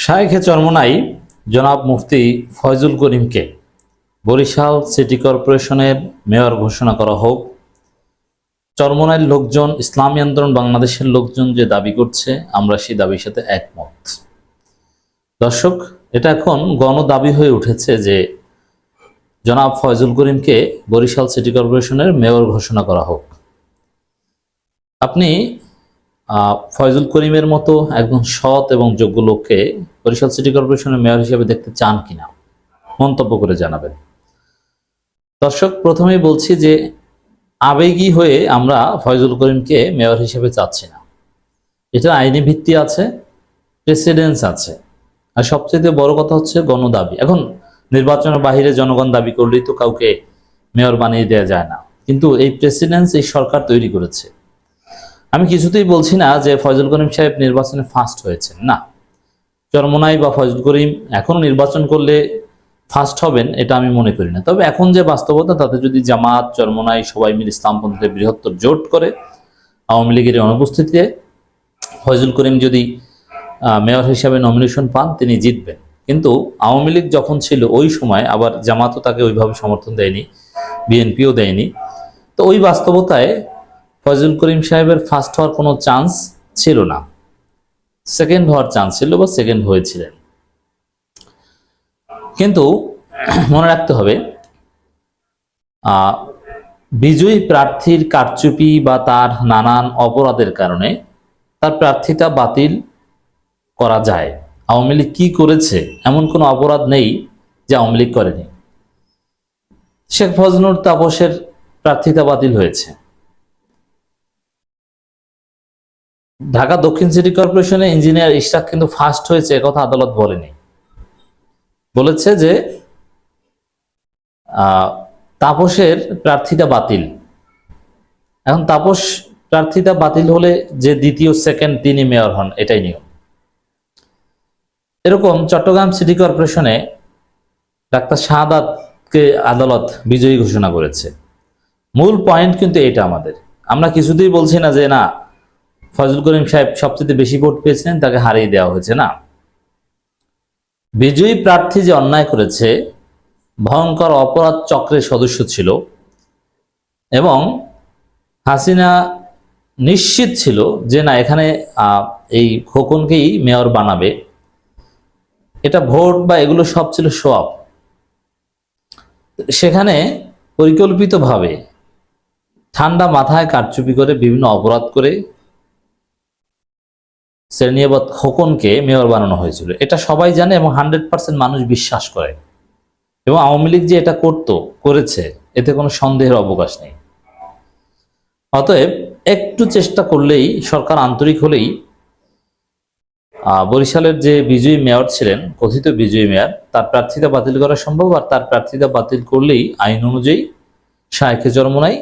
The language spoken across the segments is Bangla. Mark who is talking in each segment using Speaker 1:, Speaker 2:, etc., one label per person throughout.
Speaker 1: শায়েখে চরমোনাই জনাব মুফতি ফয়জুল করিমকে বরিশাল সিটি কর্পোরেশনের মেয়র ঘোষণা করা হোক। চরমোনাইয়ের লোকজন, ইসলামী আন্দোলন বাংলাদেশের লোকজন যে দাবি করছে, আমরা সেই দাবির সাথে একমত। দর্শক, এটা এখন গণ দাবি হয়ে উঠেছে যে জনাব ফয়জুল করিমকে বরিশাল সিটি কর্পোরেশনের মেয়র ঘোষণা করা হোক। আপনি ফয়জুল করিমের মতো একজন সৎ এবং যোগ্য লোককে বরিশাল সিটি কর্পোরেশনের মেয়র হিসেবে দেখতে চান কিনা মন্তব্য করে জানাবেন। দর্শক, প্রথমেই বলছি যে আবেগী হয়ে আমরা ফয়জুল করিমকে মেয়র হিসেবে চাচ্ছি না। এটা আইনি ভিত্তি আছে, প্রেসিডেন্স আছে, আর সবচেয়ে বড় কথা হচ্ছে গণদাবি। এখন নির্বাচনের বাহিরে জনগণ দাবি করলেই তো কাউকে মেয়র বানিয়ে দেওয়া যায় না, কিন্তু এই প্রেসিডেন্স এই সরকার তৈরি করেছে। আমি কিছুতেই বলছি না যে ফয়জুল করিম সাহেব নির্বাচনে ফার্স্ট হয়েছেন, না। চরমোনাই বা ফয়জুল করিম এখনো নির্বাচন করলে ফার্স্ট হবেন এটা আমি মনে করি না। তবে এখন যে বাস্তবতা, তাতে যদি জামাত, চরমোনাই সবাই মিলে ইসলামপন্থীদের বৃহত্তর জোট করে আওয়ামী লীগের অনুপস্থিতিতে ফয়জুল করিম যদি মেয়র হিসাবে নমিনেশন পান, তিনি জিতবেন। কিন্তু আওয়ামী লীগ যখন ছিল ওই সময় আবার জামাতও তাকে ওইভাবে সমর্থন দেয়নি, বিএনপিও দেয়নি। তো ওই বাস্তবতায় ফয়জুল করিম সাহেবের ফার্স্ট হওয়ার কোনো চান্স ছিল না, সেকেন্ড হওয়ার চান্স ছিল বা সেকেন্ড হয়েছিলেন। কিন্তু মনে রাখতে হবে, বিজয়ী প্রার্থীর কারচুপি বা তার নানান অপরাধের কারণে তার প্রার্থিতা বাতিল করা যায়। আওয়ামী লীগ কি করেছে এমন কোনো অপরাধ নেই যে আওয়ামী লীগ করেনি। শেখ ফজলুর তাপসের প্রার্থিতা বাতিল হয়েছে। ঢাকা দক্ষিণ সিটি কর্পোরেশনে ইঞ্জিনিয়ার ইশরাক কিন্তু ফার্স্ট হয়েছে, একথা আদালত বলেনি। বলেছে যে তাপসের প্রার্থিতা বাতিল। এখন তাপস প্রার্থিতা বাতিল হলে যে দ্বিতীয় সেকেন্ড তিনি মেয়র হন, এটাই নিয়ম। এরকম চট্টগ্রাম সিটি কর্পোরেশনে ডাক্তার শাহাদাতকে আদালত বিজয়ী ঘোষণা করেছে। মূল পয়েন্ট কিন্তু এটা আমাদের। আমরা কিছুতেই বলছি না যে না, ফয়জুল করিম সাহেব সবচেয়ে বেশি ভোট পেয়েছিলেন, তাকে হারিয়ে দেওয়া হয়েছে, না। বিজয়ী প্রার্থী যে অন্যায় করেছে, ভয়ঙ্কর অপরাধ চক্রের সদস্য ছিল এবং হাসিনা নিশ্চিত ছিল যে না, এখানে এই খোকনকেই মেয়র বানাবে। এটা ভোট বা এগুলো সব ছিল শো অফ। সেখানে পরিকল্পিতভাবে ঠান্ডা মাথায় কারচুপি করে, বিভিন্ন অপরাধ করে শ্রেণীবাদ খোকনকে মেয়র বানানো হয়েছিল। এটা সবাই জানে এবং 100% মানুষ বিশ্বাস করে। এবং আওয়ামী লীগ যে এটা করেছে, এতে কোনো সন্দেহের অবকাশ নেই। অতএব একটু চেষ্টা করলেই, সরকার আন্তরিক হলেই বরিশালের যে বিজয়ী মেয়র ছিলেন, কথিত বিজয়ী মেয়র, তার প্রার্থিতা বাতিল করা সম্ভব। আর তার প্রার্থিতা বাতিল করলেই আইন অনুযায়ী শায়েখে চরমোনাই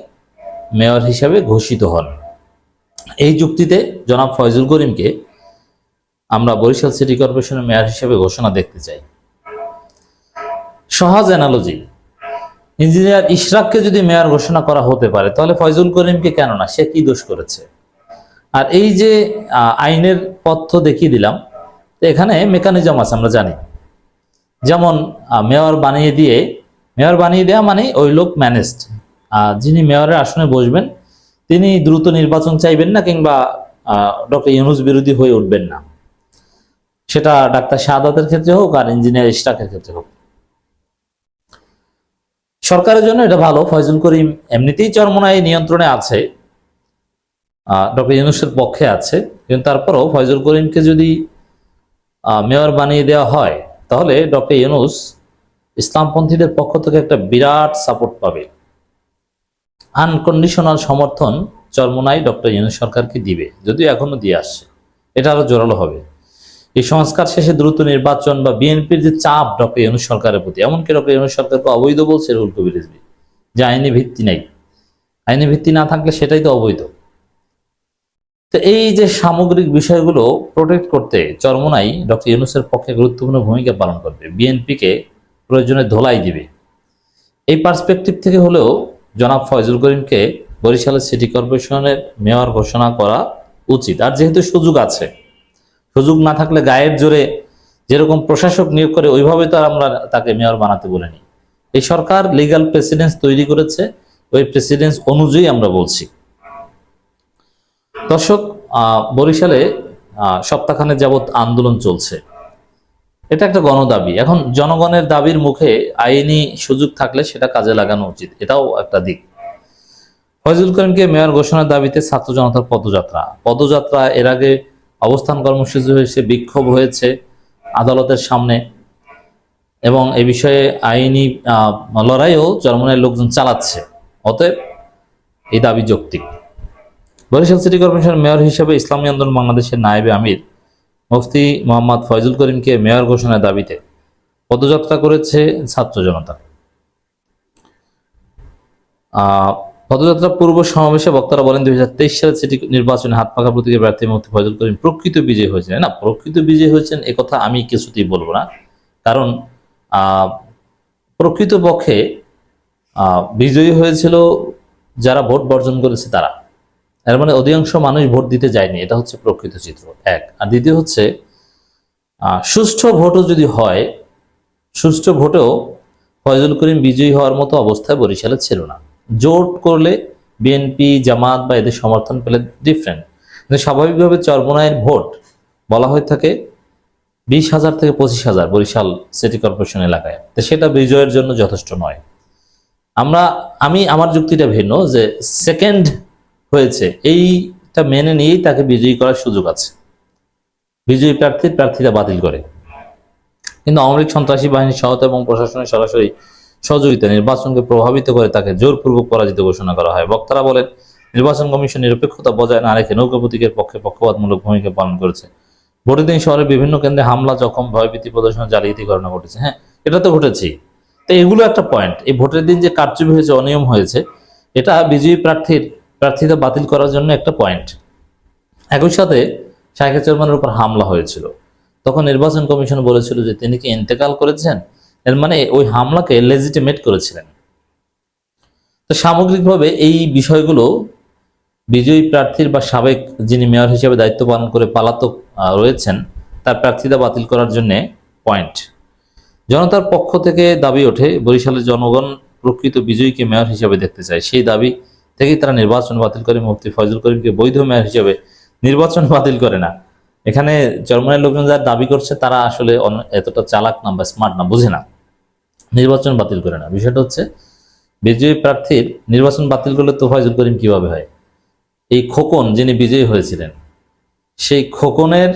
Speaker 1: মেয়র হিসাবে ঘোষিত হন। এই যুক্তিতে জনাব ফয়জুল করিমকে আমরা বরিশাল সিটি কর্পোরেশনের মেয়র হিসেবে ঘোষণা দেখতে চাই। সহজ অ্যানালজি, ইঞ্জিনিয়ার ইশরাককে যদি মেয়র ঘোষণা করা হতে পারে, তাহলে ফয়জুল করিমকে কেন না? সে কি দোষ করেছে? আর এই যে আইনের পথ্য দেখিয়ে দিলাম, এখানে মেকানিজম আছে, আমরা জানি। যেমন মেয়র বানিয়ে দেওয়া মানে ওই লোক ম্যানেজড, যিনি মেয়রের আসনে বসবেন তিনি দ্রুত নির্বাচন চাইবেন না, কিংবা ডক্টর ইউনূস বিরোধী হয়ে উঠবেন না। সেটা ডাক্তার শাহাদাতের ক্ষেত্রে হোক আর ইঞ্জিনিয়ার ইশরাকের ক্ষেত্রে হোক। সরকারের জন্য এটা ভালো। ফয়জুল করিম এমনিতেই চরমোনাই নিয়ন্ত্রণে আছে, ডক্টর ইউনূসের পক্ষে আছে, কিন্তু তারপরও ফয়জুল করিমকে যদি মেয়র বানিয়ে দেওয়া হয়, তাহলে ডক্টর ইউনূস ইসলামপন্থীদের পক্ষ থেকে একটা বিরাট সাপোর্ট পাবে। আনকন্ডিশনাল সমর্থন চরমোনাই ডক্টর ইউনূস সরকারকে দিবে, যদিও এখনো দিয়ে আসছে। এটা আরো জোরালো হবে। এই সংস্কার শেষে দ্রুত নির্বাচন বা বিএনপির যে চাপ ডক্টর ইউনূস সরকারের প্রতি, এমনকি ডক্টর ইউনূস সরকারকে অবৈধ বলছে রুহুল কবির রিজভী, যে আইনি ভিত্তি নেই। আইনি ভিত্তি না থাকলে সেটাই তো অবৈধ। তো এই যে সামগ্রিক বিষয়গুলো প্রোটেক্ট করতে চরমোনাই ডক্টর ইউনূসের পক্ষে গুরুত্বপূর্ণ ভূমিকা পালন করবে, বিএনপিকে প্রয়োজনে ধোলাই দিবে। এই পার্সপেক্টিভ থেকে হলেও জনাব ফয়জুল করিমকে বরিশালের সিটি কর্পোরেশনের মেয়র ঘোষণা করা উচিত। আর যেহেতু সুযোগ আছে, সুযোগ না থাকলে গায়ের জোরে যেরকম প্রশাসক নিয়োগ করে ওইভাবে তো আর আমরা তাকে মেয়র বানাতে বলিনি। এই সরকার লিগ্যাল প্রেসিডেন্স তৈরি করেছে, ওই প্রেসিডেন্স অনুযায়ী আমরা বলছি। দর্শক, বরিশালে সপ্তাহখানেক যাবৎ আন্দোলন চলছে। এটা একটা গণদাবি। এখন জনগণের দাবির মুখে আইনি সুযোগ থাকলে সেটা কাজে লাগানো উচিত, এটাও একটা দিক। ফয়জুল করিমকে মেয়র ঘোষণার দাবিতে ছাত্র জনতার পদযাত্রা এর আগে অবস্থান কর্মসূচি হয়েছে, বিক্ষোভ হয়েছে আদালতের সামনে, এবং এ বিষয়ে আইনি লড়াইও চরমনাইয়ের লোকজন চালাচ্ছে। অতএব এই দাবি যৌক্তিক। বরিশাল সিটি কর্পোরেশনের মেয়র হিসেবে ইসলামী আন্দোলন বাংলাদেশের নায়েবে আমির মুফতি মোহাম্মদ ফয়জুল করিমকে মেয়র ঘোষণার দাবিতে পদযাত্রা করেছে ছাত্র জনতা। পদযাত্রা পূর্ব সমাবেশে বক্তারা বলেন, 2023 সালের সিটি নির্বাচনে হাত পাখা প্রতীকে প্রার্থী মুফতি ফয়জুল করিম প্রকৃত বিজয়ী হয়েছেন। না, প্রকৃত বিজয়ী হয়েছেন এ কথা আমি কিছুতেই বলবো না, কারণ প্রকৃতপক্ষে বিজয়ী হয়েছিল যারা ভোট বর্জন করেছে তারা। এর মানে অধিকাংশ মানুষ ভোট দিতে যায়নি, এটা হচ্ছে প্রকৃত চিত্র এক। আর দ্বিতীয় হচ্ছে সুষ্ঠু ভোটও যদি হয়, সুষ্ঠু ভোটেও ফয়জুল করিম বিজয়ী হওয়ার মতো অবস্থায় বরিশালে ছিল না। জোট করলে বিএনপি, জামাত বা এদের সমর্থন পেলে ডিফারেন্ট, কিন্তু স্বাভাবিকভাবে চরমোনাইয়ের ভোট বলা হয়ে থাকে 20,000 থেকে 25,000 বরিশাল সিটি কর্পোরেশন এলাকায়, তো সেটা বিজয়ের জন্য যথেষ্ট নয়। আমি আমার যুক্তিটা ভিন্ন, যে সেকেন্ড হয়েছে এইটা মেনে নিয়েই তাকে বিজয়ী করার সুযোগ আছে। বিজয়ী প্রার্থীরা বাতিল করে, কিন্তু আওয়ামী লীগ সন্ত্রাসী বাহিনীর সহায়তা এবং প্রশাসনের সরাসরি সহযোগিতা নির্বাচনকে প্রভাবিত করে তাকে জোরপূর্বক পরাজিত ঘোষণা করা হয়। বক্তারা বলেন, নির্বাচন কমিশন নিরপেক্ষতা বজায় না রেখে নৌকা প্রতীকের পক্ষে পক্ষপাতমূলক ভূমিকা পালন করেছে। ভোটের দিন শহরের বিভিন্ন কেন্দ্রে হামলা, জখম, ভয়ভীতি প্রদর্শন, জালিয়াতি ঘটনা ঘটেছে। হ্যাঁ, এটা তো ঘটেছেই। তো এগুলো একটা পয়েন্ট। এই ভোটের দিন যে কারচুপি হয়েছে, অনিয়ম হয়েছে, এটা বিজয়ী প্রার্থীতা বাতিল করার জন্য একটা পয়েন্ট। একই সাথে শাইখুল চেয়ারম্যানের উপর হামলা হয়েছিল, তখন নির্বাচন কমিশন বলেছিল যে তিনি কি ইন্তেকাল করেছেন, এর মানে ওই হামলাকে লেজিটিমেট করেছিলেন। তো সামগ্রিকভাবে এই বিষয়গুলো বিজয়ী প্রার্থীর বা সাবেক যিনি মেয়র হিসেবে দায়িত্ব পালন করে পালাতক রয়েছেন তার প্রার্থিতা বাতিল করার জন্য পয়েন্ট। জনতার পক্ষ থেকে দাবি ওঠে, বরিশালের জনগণ প্রকৃত বিজয়ীকে মেয়র হিসেবে দেখতে চায়। সেই দাবি থেকেই তারা নির্বাচন বাতিল করে মুফতি ফয়জুল করিমকে বৈধ মেয়র হিসেবে নির্বাচন বাতিল করে না। এখানে চরমনাইয়ের লোকজন যারা দাবি করছে তারা আসলে এতটা চালাক না বা স্মার্ট না, বুঝে না, নির্বাচন বাতিল করে না। বিষয়টা হচ্ছে বিজয়ী প্রার্থীর নির্বাচন বাতিল করলে তো ফয়জুল করিম কিভাবে হয়? এই খোকন যিনি বিজয়ী হয়েছিলেন, সেই খোকনের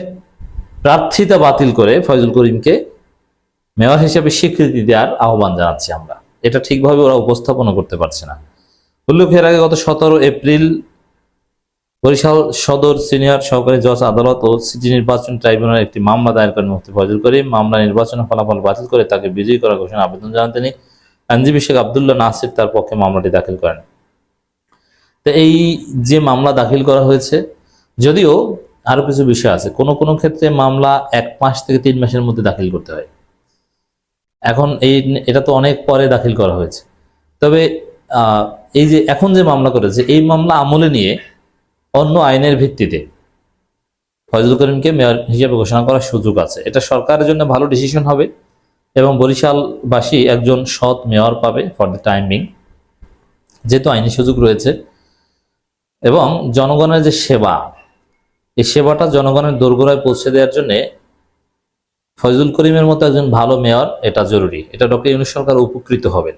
Speaker 1: প্রার্থিতা বাতিল করে ফয়জুল করিমকে মেয়র হিসেবে স্বীকৃতি দেওয়ার আহ্বান জানাচ্ছি আমরা। এটা ঠিকভাবে ওরা উপস্থাপনা করতে পারছে না। উল্লেখ, এর আগে গত 17 এপ্রিল বরিশাল সদর সিনিয়র সহকারী জজ আদালত ও সিটি নির্বাচন ট্রাইব্যুনাল একটি মামলা দায়ের করেন মুফতি ফয়জুল করিম। মামলা নির্বাচনের ফলাফল বাতিল করে তাকে বিজয়ী করার ঘোষণা আবেদন জানান তিনি। আইনজীবী শেখ আব্দুল্লাহ নাসির তার পক্ষে মামলাটি দাখিল করেন। তো এই যে মামলা দাখিল করা হয়েছে, যদিও আরো কিছু বিষয় আছে, কোনো কোনো ক্ষেত্রে মামলা 1 মাস থেকে 3 মাসের মধ্যে দাখিল করতে হয়। এখন এটা তো অনেক পরে দাখিল করা হয়েছে। তবে এই যে এখন যে মামলা করেছে, এই মামলা আমলে নিয়ে অন্য আইনের ভিত্তিতে ফয়জুল করিমকে মেয়র হিসেবে ঘোষণা করার সুযোগ আছে। এটা সরকারের জন্য ভালো ডিসিশন হবে এবং বরিশালবাসী একজন সৎ মেয়র পাবে ফর দ্য টাইম বিং, যেহেতু আইনি সুযোগ রয়েছে। এবং জনগণের যে সেবা, এই সেবাটা জনগণের দোরগোড়ায় পৌঁছে দেওয়ার জন্য ফয়জুল করিমের মতো একজন ভালো মেয়র এটা জরুরি। এটা ডক্টর ইউনূস সরকার উপকৃত হবেন,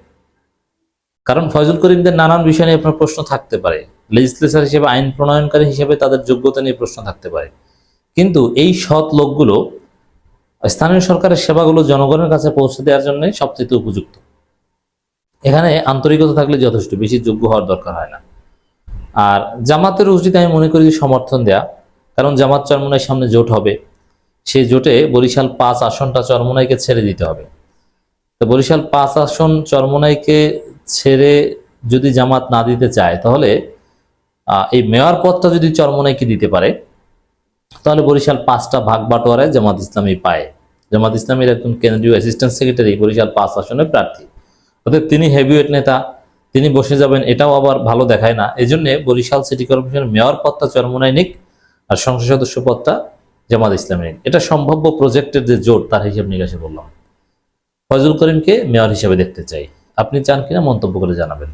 Speaker 1: কারণ ফয়জুল করিমদের নানান বিষয় নিয়ে আপনার প্রশ্ন থাকতে পারে, লেজিসলেচার হিসেবে, আইন প্রণয়নকারী হিসেবে তাদের যোগ্যতা নিয়ে প্রশ্ন থাকতে পারে, কিন্তু এই সৎ লোকগুলো স্থানীয় সরকারের সেবাগুলো জনগণের কাছে পৌঁছে দেওয়ার জন্য সবচেয়ে উপযুক্ত। এখানে আন্তরিকতা থাকলে যথেষ্ট, বেশি যোগ্য হওয়ার দরকার হয় না। আর জামাতের উচিত আমি মনে করি সমর্থন দেয়া, কারণ জামাত চরমোনাইয়ের সামনে জোট হবে, সেই জোটে বরিশাল 5 আসনটা চরমোনাইকে ছেড়ে দিতে হবে। তো বরিশাল 5 আসন চরমোনাইকে ছেড়ে যদি জামাত না দিতে চায়, তাহলে এই মেয়র পদটা যদি চরমোনাইকে দিতে পারে, তাহলে বরিশাল 5টা ভাগ বাটোয়ারায় জামাত ইসলামী পায়। জামাত ইসলামীর একজন কেন্দ্রীয় অ্যাসিস্ট্যান্ট সেক্রেটারি বরিশাল 5 আসনের প্রার্থী, অর্থাৎ তিনি হেভিওয়েট নেতা, তিনি বসে যাবেন, এটাও আবার ভালো দেখায় না। এই জন্য বরিশাল সিটি কর্পোরেশনের মেয়র পদটা চরমোনাই নিক আর সংসদ সদস্য পদটা জামাত ইসলামী। এটা সম্ভাব্য প্রজেক্টের যে জোট তার হিসেব নিকাশে বললাম। ফয়জুল করিমকে মেয়র হিসেবে দেখতে চাই। আপনি চান কিনা মন্তব্য করে জানাবেন।